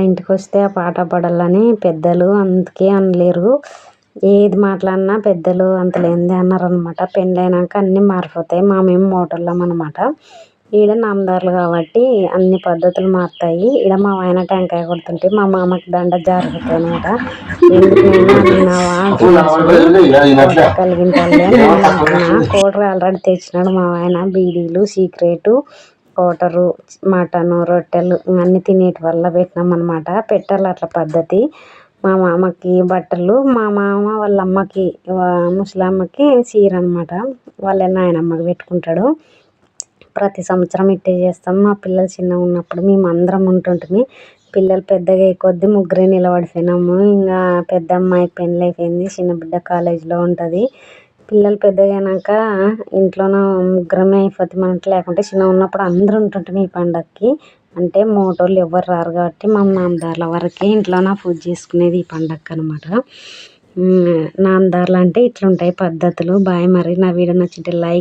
ఇంటికి వస్తే ఆ పాట పాడాలని పెద్దలు అందుకే అనలేరు. ఏది మాట్లాడినా పెద్దలు అంతలేంది అన్నారనమాట. పెళ్ళైనాక అన్నీ మారిపోతాయి. మేము మోటోళ్ళం అనమాట. ఈడ నామదారులు కాబట్టి అన్ని పద్ధతులు మారుతాయి. ఈడ మా ఆయన టెంకాయ కొడుతుంటే మా మామకి దండ జారిపోతాయి అనమాట. ఎందుకు నేను అలిగినావా కలిగింటాలే అని నేను అంటున్నా. కోటరు ఆల్రెడీ తెచ్చినాడు మా ఆయన. బీడీలు, సీక్రెటు, కోటరు, మటను, రొట్టెలు అన్నీ తినేటి వల్ల పెట్టినాం అనమాట. పెట్టాలి అట్లా పద్ధతి. మా మామకి బట్టలు, మా మామ వాళ్ళ అమ్మకి ముసలమ్మకి చీర అనమాట. వాళ్ళ నాయనమ్మకి పెట్టుకుంటాడు. ప్రతి సంవత్సరం ఇట్టే చేస్తాం. మా పిల్లలు చిన్నగా ఉన్నప్పుడు మేము అందరం ఉంటుంటిమి. పిల్లలు పెద్దగా కొద్ది ముగ్గురే నిలబడిపోయినాము. ఇంకా పెద్ద అమ్మాయికి పెళ్ళి అయిపోయింది. చిన్న బిడ్డ కాలేజీలో ఉంటుంది. పిల్లలు పెద్దగా అయినాక ఇంట్లోనూ ముగ్గురమే అయిపోతాం అంటే. లేకుంటే చిన్నగా ఉన్నప్పుడు అందరూ ఉంటుంటిమి ఈ పండగకి. అంటే మోటోళ్ళు ఎవ్వరు రారు కాబట్టి మా నామదారుల వరకే ఇంట్లోన పూజ చేసుకునేది ఈ పండగకి అనమాట. నామదారులు అంటే ఇట్లుంటాయి పద్ధతులు. బాయ్. మరి నా వీడియో నచ్చితే లైక్